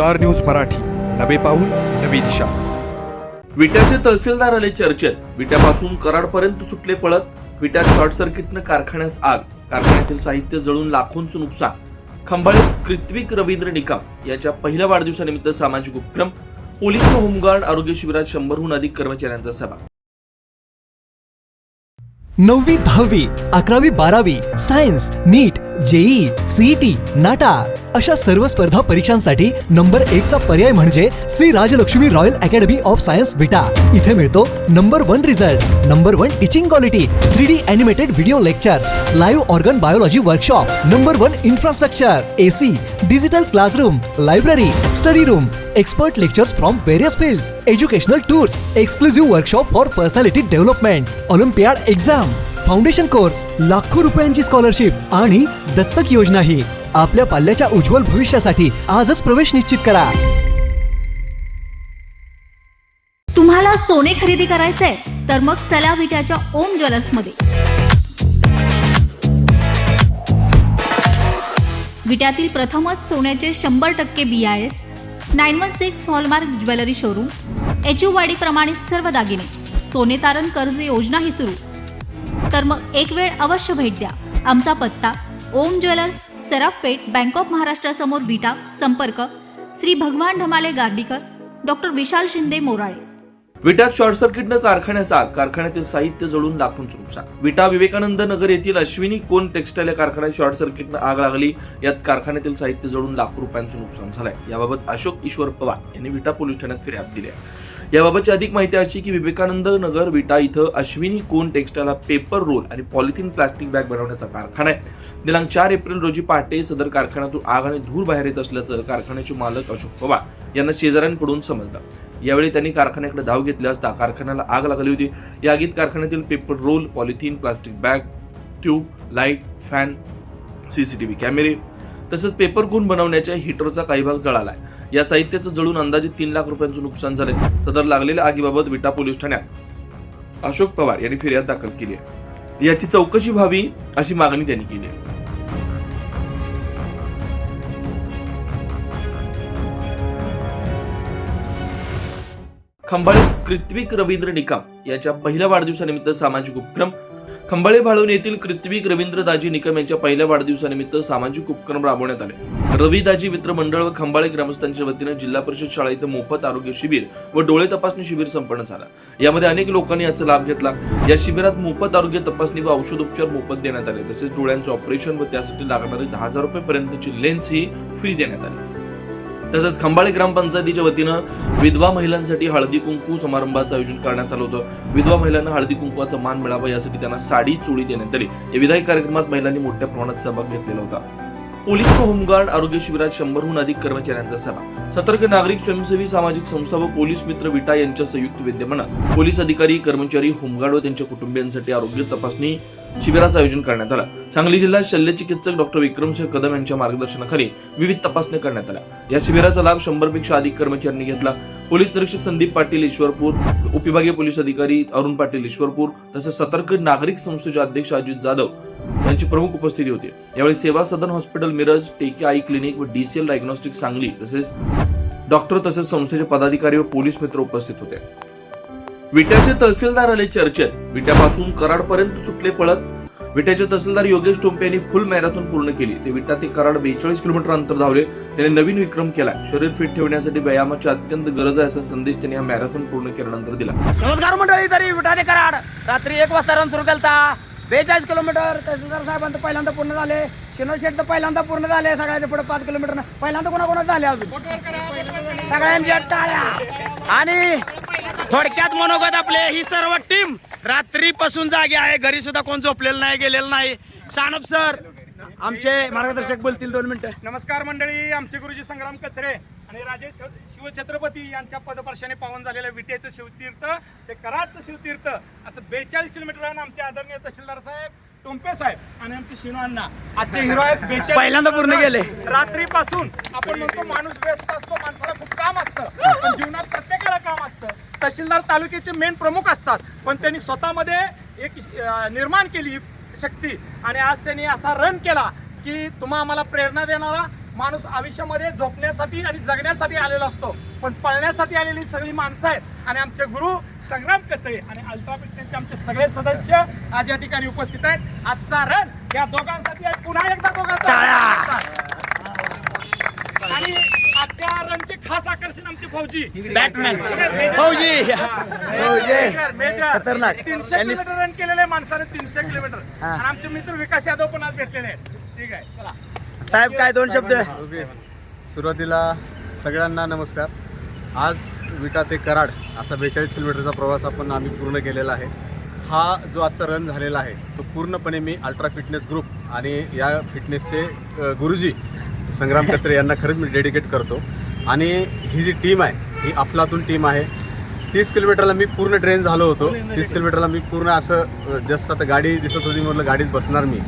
Star news Marathi, नवे पाऊल नवी दिशा। विट्याचे तहसीलदार आले चर्चेत। विट्यापासून कराडपर्यंत सुटले पळत। विट्यात शॉर्ट सर्किटनं कारखान्यास आग, कारखान्यातील साहित्य जळून लाखोंचं नुकसान। खंबाळीत कृत्विक रवींद्र निकम याच्या पहिल्या वाढदिवसानिमित्त सामाजिक उपक्रम। पोलीस व होमगार्ड आरोग्य शिबिरात 100हून अधिक कर्मचाऱ्यांचा सहभाग। 9वी 10वी 11वी 12वी science, NEET, JEE, CET, NATA अशा सर्व स्पर्धा परीक्षांसाठी नंबर 1 चा पर्याय म्हणजे Shri Rajlakshmi royal academy of science Vita. इथे मिळतो number 1 result, number 1 teaching quality, 3D animated video lectures, live organ biology workshop, number 1 infrastructure, AC, digital classroom, library, study room, expert lectures from various fields, educational tours, exclusive workshop for personality development, Olympiad exam, foundation course, लाखो रुपयांची scholarship आणि दत्तक योजनाही। आपल्या पाल्याच्या उज्ज्वल भविष्यासाठी आजच प्रवेश निश्चित करा। तुम्हाला सोने खरेदी करायचंय तर मग चला विट्याच्या ओम ज्वेलर्स मध्ये। विट्यातील प्रथमच सोन्याचे 100% BIS 916 hallmark jewellery showroom, HUID प्रमाणित सर्व दागिने, सोने तारण कर्ज योजनाही सुरू। तर मग एक वेळ अवश्य भेट द्या। आमचा पत्ता ओम ज्वेलर्स, सराफपेठ, बँक ऑफ महाराष्ट्र समोर विटा। संपर्क श्री भगवान ढमाले गार्डीकर, डॉक्टर विशाल शिंदे मोराळे। विट्यात शॉर्ट सर्किटनं कारखान्यास आग, कारखान्यातील साहित्य जळून लाखोंचं नुकसान। विटा विवेकानंद नगर येथील अश्विनी कोन टेक्सटाईल या कारखान्यात शॉर्ट सर्किटनं आग लागली। यात कारखान्यातील साहित्य जळून लाखो रुपयांचं नुकसान झालंय। याबाबत अशोक ईश्वर पवार यांनी विटा पोलीस ठाण्यात फिर्याद दिली आहे। याबाबतची अधिक माहिती अशी की विवेकानंद नगर विटा इथं अश्विनी कोन टेक्सटाईल हा पेपर रोल आणि पॉलिथिन प्लास्टिक बॅग बनवण्याचा कारखाना आहे। दिनांक 4 एप्रिल रोजी पहाटे सदर कारखान्यातून आग आणि धूर बाहेर येत असल्याचं कारखान्याचे मालक अशोक पवार यांना शेजाऱ्यांकडून समजलं। यावेळी त्यांनी कारखान्याकडे धाव घेतली असता कारखान्याला आग लागली होती। या आगीत कारखान्यातील paper roll, polythene, plastic bag, tube, light, fan, CCTV कॅमेरे तसंच पेपर कोन बनवण्याच्या हीटरचा काही भाग जळालाय। या साहित्याचं जळून अंदाजे 3 लाख रुपयांचं नुकसान झालंय। सदर लागलेल्या आगीबाबत विटा पोलीस ठाण्यात अशोक पवार यांनी फिर्याद दाखल केली आहे। याची चौकशी व्हावी अशी मागणी त्यांनी केली आहे। खंबाळीत कृत्विक रवींद्र निकम याच्या पहिल्या वाढदिवसानिमित्त सामाजिक उपक्रम। खंबाळे भाळवून येथील कृत्विक रवींद्रदाजी निकम यांच्या पहिल्या वाढदिवसानिमित्त सामाजिक उपक्रम राबवण्यात आले। रविदाजी मित्र मंडळ व खंबाळे ग्रामस्थांच्या वतीने जिल्हा परिषद शाळा इथं मोफत आरोग्य शिबिर व डोळे तपासणी शिबिर संपन्न झालं। यामध्ये अनेक लोकांनी याचा लाभ घेतला। या शिबिरात मोफत आरोग्य तपासणी व औषधोपचार मोफत देण्यात आले। तसेच डोळ्यांचं ऑपरेशन व त्यासाठी लागणारी 10,000 रुपये पर्यंतची लेन्स ही फ्री देण्यात आली। तसंच खंबाळे ग्रामपंचायतीच्या वतीनं विधवा महिलांसाठी हळदी कुंकू समारंभाचं आयोजन करण्यात आलं होतं। विधवा महिलांना हळदी कुंकवाचा मान मिळावा यासाठी त्यांना साडी चोळी देण्यात आली। या विधायक कार्यक्रमात महिलांनी मोठ्या प्रमाणात सहभाग घेतलेला होता। पोलीस व होमगार्ड आरोग्य शिबिरात 100हून अधिक कर्मचाऱ्यांचा सहभाग। सतर्क नागरिक, स्वयंसेवी सामाजिक संस्था व पोलीस मित्र विटा यांच्या संयुक्त विद्यमानं पोलीस अधिकारी, कर्मचारी, होमगार्ड व त्यांच्या कुटुंबियांसाठी आरोग्य तपासणी शिबिराचं आयोजन करण्यात आलं। सांगली जिल्हा शल्य चिकित्सक डॉक्टर विक्रमसिंह कदम यांच्या मार्गदर्शनाखाली विविध तपासण्या करण्यात आल्या। या शिबिराचा लाभ 100 पेक्षा अधिक कर्मचाऱ्यांनी घेतला। पोलीस निरीक्षक संदीप पाटील ईश्वरपूर, उपविभागीय पोलीस अधिकारी अरुण पाटील ईश्वरपूर तसेच सतर्क नागरिक संस्थेचे अध्यक्ष अजित जाधव यांची प्रमुख उपस्थिती होती। यावेळी सेवा सदन हॉस्पिटल मिरज, टेके आई क्लिनिक व DCL डायग्नोस्टिक सांगली तसेच डॉक्टर तसेच संस्थेचे पदाधिकारी व पोलीस मित्र उपस्थित होते। विट्याचे तहसीलदार आले चर्चेत। विट्यापासून कराडपर्यंत सुटले पळत। विट्याचे तहसीलदार योगेश टोंपे यांनी फुल मॅरेथॉन पूर्ण केली। ते विटा ते कराड 42 किलोमीटर अंतर धावले। त्यांनी नवीन विक्रम केला। शरीर फिट ठेवण्यासाठी व्यायामाची अत्यंत गरज आहे असा संदेश त्यांनी हा मॅरेथॉन पूर्ण केल्यानंतर दिला। नमस्कार मंडळी, तरी विटा ते कराड रात्री 1 वाजता रन सुरू केलता। 42 किलोमीटर तहसीलदार साहेबांचं पहिल्यांदा पूर्ण झाले। शिनोल शेटचं पहिल्यांदा पूर्ण झाले। सगळ्याच्या पुढे 5 किलोमीटर पहिल्यांदा कोणाकोणाच झाले अजून सगळ्यांच्या टाळ्या। आणि थोडक्यात मनोगत आपले ही सर्व टीम रात्रीपासून जागे आहे। घरी सुद्धा कोण झोपलेलं नाही, गेलेलं नाही। सानप सर आमचे मार्गदर्शक बोलतील 2 मिनिटं। नमस्कार मंडळी, आमचे गुरुजी संग्राम कचरे आणि राजे शिवछत्रपती यांच्या पदपर्शाने पावन झालेलं विट्याचं शिवतीर्थ ते कराडचं शिवतीर्थ असं 42 किलोमीटर आमचे आदरणीय तहसीलदार साहेब, टोंपे साहेब आणि आमचे शिनो अण्णा आजचे हिरो आहेत। 42 पहिल्यांदा पूर्ण गेले। रात्रीपासून आपण म्हणतो माणूस व्यस्त असतो, माणसाला खूप काम असतं, पण जीवनात प्रत्येकाला काम असतं। तहसीलदार तालुक्याचे मेन प्रमुख असतात, पण त्यांनी स्वतःमध्ये एक निर्माण केली शक्ती आणि आज त्यांनी असा रन केला की तुम्हा आम्हाला प्रेरणा देणारा माणूस आयुष्यामध्ये झोपण्यासाठी आणि जगण्यासाठी आलेला असतो, पण पळण्यासाठी आलेली सगळी माणसं आहेत आणि आमचे गुरु संग्राम कचरे आणि अल्ट्रा फिटनेसचे आमचे सगळे सदस्य आज या ठिकाणी उपस्थित आहेत. आजचा रन या दोघांसाठी आहे, पुन्हा एकदा दोघांचा. आणि आजच्या रनचे खास आकर्षण आमचे फौजी बॅटमॅन फौजी खतरनाक. 300 किलोमीटर रन केलेले माणसाने 300 किलोमीटर. आणि आमचे मित्र विकास यादव पण आज भेटलेले आहेत. ठीक आहे, चला. साहेब काय 2 शब्द. सुरुवातीला सगळ्यांना नमस्कार. आज विटा ते कराड असा 42 किलोमीटरचा प्रवास आम्ही पूर्ण केलेला आहे. हा जो आजचा रन झालेला आहे तो पूर्णपणे मी अल्ट्रा फिटनेस ग्रुप आणि या फिटनेसचे गुरुजी संग्राम कचरे यांना खरंच मी डेडिकेट करतो. आणि ही जी टीम आहे ही अफलातून टीम आहे. 30 किलोमीटरला मी पूर्ण ट्रेन झालो होतो. 30 किलोमीटरला मी पूर्ण असं जस्ट आता गाडी दिसत होती, म्हटलं गाडीत बसणार मी,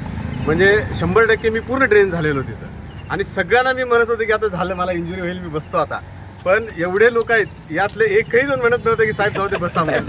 म्हणजे 100% मी पूर्ण ट्रेन झालेलो तिथं. आणि सगळ्यांना मी म्हणत होते की आता झालं, मला इंजुरी होईल, मी बसतो आता. पण एवढे लोक आहेत यातले एकही जण म्हणत नव्हते की साहेब जाऊ ते बसा म्हणून.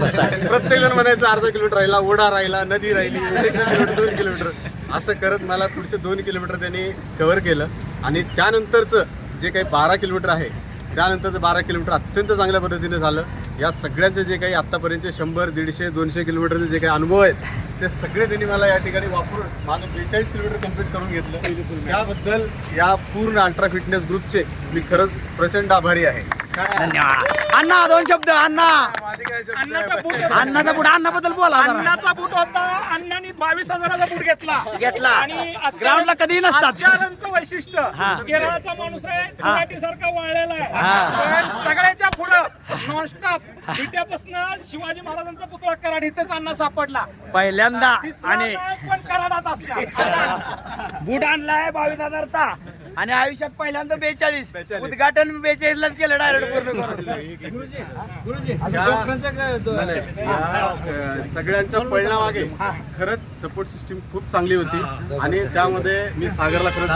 प्रत्येक जण म्हणायचं अर्धा किलोमीटर राहिला, ओढा राहिला, नदी राहिली, 1 किलोमीटर 2 किलोमीटर असं करत मला पुढचे 2 किलोमीटर त्यांनी कव्हर केलं. आणि त्यानंतरचं जे काही 12 किलोमीटर आहे त्यानंतरचं 12 किलोमीटर अत्यंत चांगल्या पद्धतीने झालं. या सगळ्यांचे जे काही आत्तापर्यंतचे 100, 150, 200 किलोमीटरचे जे काही अनुभव आहेत ते सगळे त्यांनी मला या ठिकाणी वापरून माझं 42 किलोमीटर कंप्लीट करून घेतलं. त्याबद्दल या पूर्ण अल्ट्रा फिटनेस ग्रुपचे मी खरंच प्रचंड आभारी आहे. धन्यवाद. अण्णा 2 शब्द. अण्णा माझे काय शब्द अण्णाचा बूट अण्णाचा पुढे अण्णाबद्दल बोला जरा. अण्णाचा बूट होता. अण्णांनी 22,000चा बूट घेतला. आणि ग्राउंडला कधीही नसतात. आजच्या रनचं वैशिष्ट्य केरळाचा माणूस आहे, गुवाहाटी सारखा वळलेला आहे. पण सगळ्याच्या पुढं नॉनस्टॉप विट्यापासून शिवाजी महाराजांचा पुतळा कराड इथेच अण्णा सापडला. पहिल्यांदा तिसरा आणि नायक पण कराडात असला. बूट आणलाय 22,000चा आणि आयुष्यात पहिल्यांदा 42 उद्घाटन 42 लाच केलं डायरेक्ट पूर्ण करून. सगळ्यांच्या पळण्यामागे खरंच सपोर्ट सिस्टीम खूप चांगली होती. आणि त्यामध्ये मी सागरला खरंच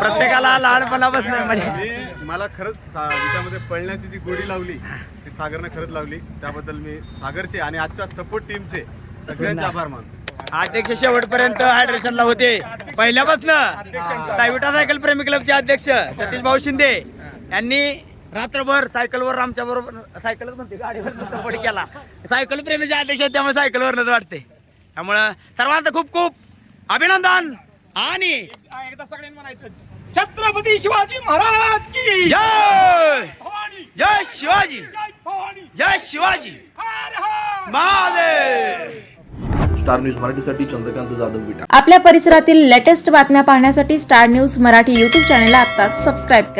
प्रत्येकाला लहानपणापासून म्हणजे मला खरंच त्यामध्ये पळण्याची जी गोडी लावली ती सागरनं खरंच लावली. त्याबद्दल मी सागरचे आणि आजच्या सपोर्ट टीमचे सगळ्यांचे आभार मानतो. अध्यक्ष शेवटपर्यंत हायड्रेशनला होते पहिल्यापासून. विटा सायकल प्रेमी क्लबचे अध्यक्ष सतीश भाऊ शिंदे यांनी रात्रभर सायकलवर आमच्या बरोबर, सायकलच म्हणते गाडीवर सपोर्ट केला. सायकल प्रेमीचे अध्यक्ष आहेत त्यामुळे सायकलवरच वाटते. त्यामुळं सर्वांचं खूप खूप अभिनंदन. आणि एकदा सगळ्यांनी म्हणायचं छत्रपती शिवाजी महाराज की जय भवानी, जय शिवाजी, जय भवानी, जय शिवाजी हर हर महादेव. स्टार न्यूज मराठीसाठी चंद्रकांत जाधव, विटा. आपल्या परिसरातील लेटेस्ट बातम्या पाहण्यासाठी स्टार न्यूज मराठी यूट्यूब चॅनलला आत्ताच सबस्क्राईब करा.